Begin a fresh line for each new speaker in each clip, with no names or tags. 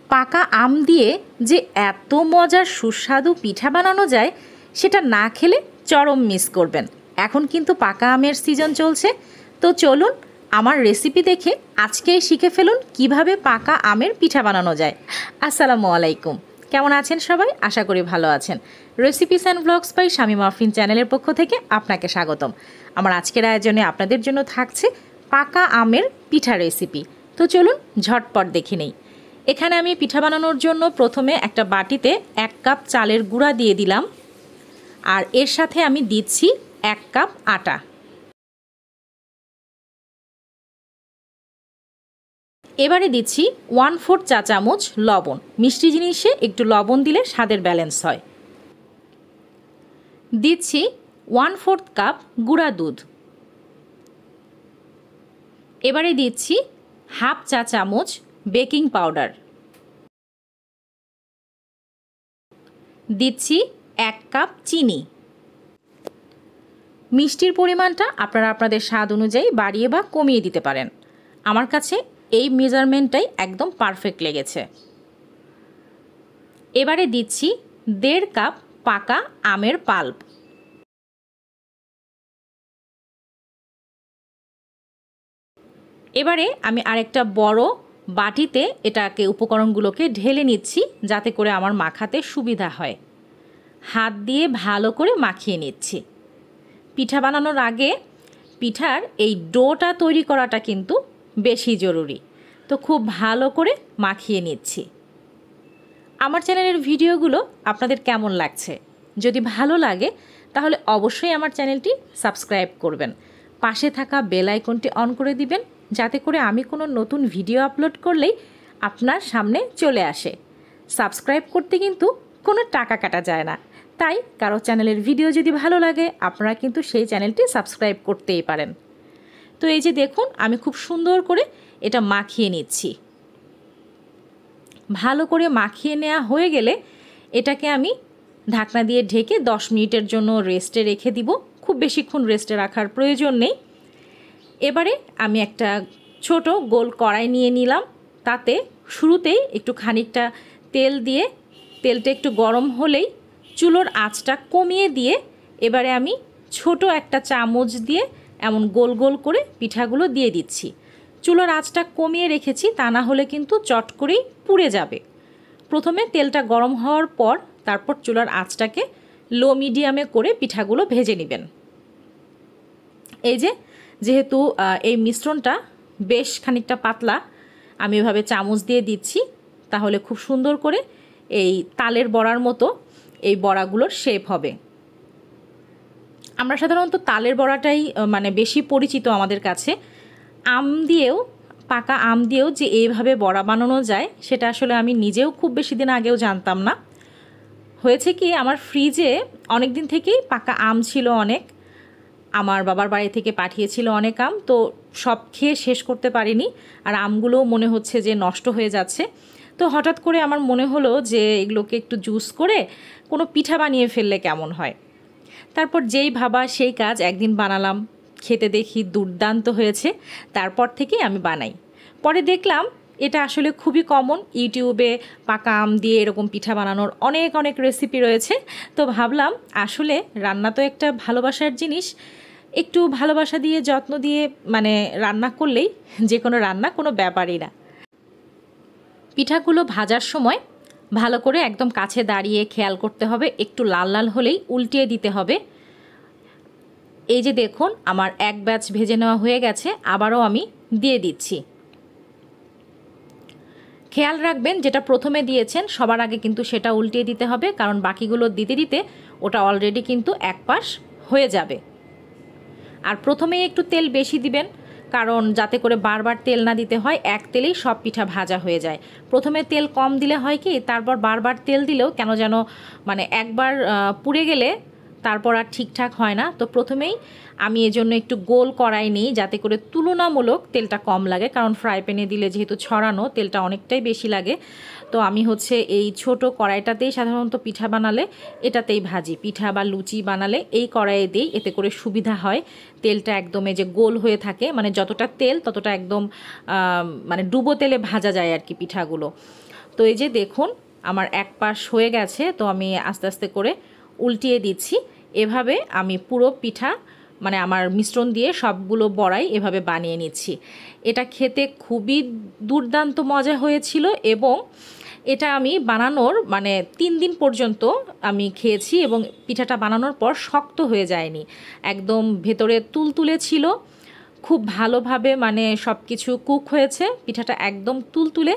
পাকা আম দিয়ে যে এত মজার সুস্বাদু পিঠা বানানো যায় সেটা না খেলে চরম মিস করবেন। এখন কিন্তু পাকা আমের সিজন চলছে, তো চলুন আমার রেসিপি দেখে আজকেই শিখে ফেলুন কিভাবে পাকা আমের পিঠা বানানো যায়। আসসালামু আলাইকুম, কেমন আছেন সবাই? আশা করি ভালো আছেন। Recipes and blogs by Shamima Afrin চ্যানেলের পক্ষ থেকে আপনাকে স্বাগতম। আমার আজকের আয়োজনে আপনাদের জন্য থাকছে পাকা আমের পিঠা রেসিপি। তো চলুন ঝটপট দেখে নেই। এখানে আমি পিঠা বানানোর জন্য প্রথমে একটা বাটিতে 1 কাপ চালের গুঁড়া দিয়ে দিলাম, আর এর সাথে আমি দিচ্ছি 1 কাপ আটা। এবারে দিচ্ছি 1/4 চা চামচ লবণ। মিষ্টি জিনিসে একটু লবণ দিলে স্বাদের ব্যালেন্স হয়। দিচ্ছি 1/4 কাপ গুঁড়া দুধ। এবারে দিচ্ছি 1/2 চা চামচ বেকিং পাউডার। দিচ্ছি 1 কাপ চিনি। মিষ্টির পরিমাণটা আপনারা আপনাদের স্বাদ অনুযায়ী বাড়িয়ে বা কমিয়ে দিতে পারেন। আমার কাছে এই মেজারমেন্টটাই একদম পারফেক্ট লেগেছে। এবারে দিচ্ছি 1.5 কাপ পাকা আমের পাল্প। এবারে আমি আরেকটা বড় বাটিতে এটাকে উপকরণগুলোকে ঢেলে নিচ্ছি, যাতে করে আমার মাখাতে সুবিধা হয়। হাত দিয়ে ভালো করে মাখিয়ে নিচ্ছি। পিঠা বানানোর আগে পিঠার এই ডোটা তৈরি করাটা কিন্তু বেশি জরুরি, তো খুব ভালো করে মাখিয়ে নিচ্ছি। আমার চ্যানেলের ভিডিওগুলো আপনাদের কেমন লাগছে? যদি ভালো লাগে তাহলে অবশ্যই আমার চ্যানেলটি সাবস্ক্রাইব করবেন। পাশে থাকা বেল আইকনটি অন করে দিবেন, যাতে করে আমি কোনো নতুন ভিডিও আপলোড করলেই আপনার সামনে চলে আসে। সাবস্ক্রাইব করতে কিন্তু কোনো টাকা কাটা যায় না, তাই কারো চ্যানেলের ভিডিও যদি ভালো লাগে আপনারা কিন্তু সেই চ্যানেলটি সাবস্ক্রাইব করতেই পারেন। তো এই যে দেখুন, আমি খুব সুন্দর করে এটা মাখিয়ে নিচ্ছি। ভালো করে মাখিয়ে নেওয়া হয়ে গেলে এটাকে আমি ঢাকনা দিয়ে ঢেকে 10 মিনিটের জন্য রেস্টে রেখে দিব। খুব বেশিক্ষণ রেস্টে রাখার প্রয়োজন নেই। এবারে আমি একটা ছোট গোল কড়াই নিয়ে নিলাম। তাতে শুরুতেই একটু খানিকটা তেল দিয়ে, তেলটা একটু গরম হলেই চুলোর আঁচটা কমিয়ে দিয়ে এবারে আমি ছোট একটা চামচ দিয়ে এমন গোল গোল করে পিঠাগুলো দিয়ে দিচ্ছি। চুলোর আঁচটা কমিয়ে রেখেছি, তা না হলে কিন্তু চট করেই পুড়ে যাবে। প্রথমে তেলটা গরম হওয়ার পর তারপর চুলার আঁচটাকে লো মিডিয়ামে করে পিঠাগুলো ভেজে নেবেন। এই যেহেতু এই মিশ্রণটা বেশ খানিকটা পাতলা, আমি এভাবে চামচ দিয়ে দিচ্ছি, তাহলে খুব সুন্দর করে এই তালের বড়ার মতো এই বড়াগুলোর শেপ হবে। আমরা সাধারণত তালের বড়াটাই মানে বেশি পরিচিত আমাদের কাছে। আম দিয়েও, পাকা আম দিয়েও যে এইভাবে বড়া বানানো যায় সেটা আসলে আমি নিজেও খুব বেশি দিন আগেও জানতাম না। হয়েছে কি, আমার ফ্রিজে অনেক দিন থেকেই পাকা আম ছিল অনেক। আমার বাবার বাড়ি থেকে পাঠিয়েছিল অনেক আম, তো সব খেয়ে শেষ করতে পারিনি। আর আমগুলোও মনে হচ্ছে যে নষ্ট হয়ে যাচ্ছে। তো হঠাৎ করে আমার মনে হলো যে এগুলোকে একটু জুস করে কোনো পিঠা বানিয়ে ফেললে কেমন হয়। তারপর যেই ভাবা সেই কাজ, একদিন বানালাম, খেতে দেখি দুর্দান্ত হয়েছে। তারপর থেকেই আমি বানাই। পরে দেখলাম এটা আসলে খুবই কমন। ইউটিউবে পাকা আম দিয়ে এরকম পিঠা বানানোর অনেক অনেক রেসিপি রয়েছে। তো ভাবলাম আসলে রান্না তো একটা ভালোবাসার জিনিস। একটু ভালোবাসা দিয়ে, যত্ন দিয়ে মানে রান্না করলেই যে কোনো রান্না কোনো ব্যাপারই না। পিঠাগুলো ভাজার সময় ভালো করে একদম কাছে দাঁড়িয়ে খেয়াল করতে হবে, একটু লাল লাল হলেই উল্টিয়ে দিতে হবে। এই যে দেখুন, আমার এক ব্যাচ ভেজে নেওয়া হয়ে গেছে, আবারও আমি দিয়ে দিচ্ছি। খেয়াল রাখবেন যেটা প্রথমে দিয়েছেন সবার আগে কিন্তু সেটা উল্টিয়ে দিতে হবে, কারণ বাকিগুলো দিতে দিতে ওটা অলরেডি কিন্তু এক পাশ হয়ে যাবে। আর প্রথমেই একটু তেল বেশি দিবেন, কারণ যাতে করে বারবার তেল না দিতে হয়, এক তেলেই সব পিঠা ভাজা হয়ে যায়। প্রথমে তেল কম দিলে হয় কি, তারপর বারবার তেল দিলেও কেন যেন মানে একবার পুড়ে গেলে তারপর আর ঠিকঠাক হয় না। তো প্রথমেই আমি এজন্য একটু গোল কড়াই নিই, যাতে করে তুলনামূলক তেলটা কম লাগে, কারণ ফ্রাই প্যানে দিলে যেহেতু ছড়ানো তেলটা অনেকটাই বেশি লাগে। তো আমি হচ্ছে এই ছোট কড়াইটাতেই সাধারণত পিঠা বানালে এটাতেই ভাজি। পিঠা বা লুচি বানালে এই কড়াইয়ে দিই, এতে করে সুবিধা হয়। তেলটা একদম এই যে গোল হয়ে থাকে, মানে যতটা তেল ততটা একদম মানে ডুবো তেলে ভাজা যায় আর কি পিঠাগুলো। তো এই যে দেখুন আমার এক পাশ হয়ে গেছে, তো আমি আস্তে আস্তে করে উল্টিয়ে দিচ্ছি। এভাবে আমি পুরো পিঠা মানে আমার মিশ্রণ দিয়ে সবগুলো বড়াই এভাবে বানিয়ে নিচ্ছি। এটা খেতে খুবই দুর্দান্ত মজা হয়েছিল এবং এটা আমি বানানোর মানে 3 দিন পর্যন্ত আমি খেয়েছি এবং পিঠাটা বানানোর পর শক্ত হয়ে যায়নি, একদম ভেতরে তুলতুলে ছিল। খুব ভালোভাবে মানে সব কিছু কুক হয়েছে, পিঠাটা একদম তুলতুলে।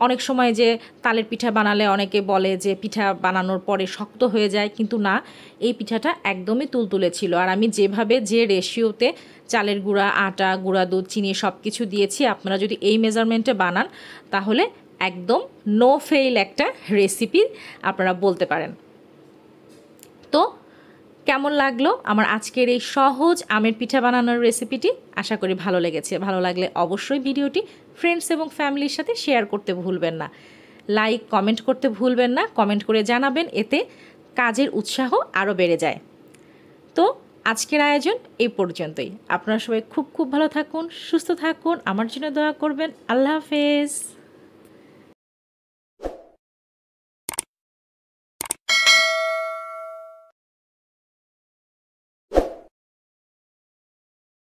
অনেক সময় যে তালের পিঠা বানালে অনেকে বলে যে পিঠা বানানোর পরে শক্ত হয়ে যায়, কিন্তু না, এই পিঠাটা একদমই তুলতুলে ছিল। আর আমি যেভাবে যে রেশিওতে চালের গুঁড়া, আটা, গুঁড়া দুধ, চিনি সব কিছু দিয়েছি, আপনারা যদি এই মেজারমেন্টে বানান তাহলে একদম নো ফেইল একটা রেসিপি আপনারা বলতে পারেন। তো কেমন লাগলো আমার আজকের এই সহজ আমের পিঠা বানানোর রেসিপিটি? আশা করি ভালো লেগেছে। ভালো লাগলে অবশ্যই ভিডিওটি ফ্রেন্ডস এবং ফ্যামিলির সাথে শেয়ার করতে ভুলবেন না। লাইক, কমেন্ট করতে ভুলবেন না। কমেন্ট করে জানাবেন, এতে কাজের উৎসাহ আরও বেড়ে যায়। তো আজকের আয়োজন এই পর্যন্তই। আপনারা সবাই খুব খুব ভালো থাকুন, সুস্থ থাকুন, আমার জন্য দোয়া করবেন। আল্লাহ হাফেজ।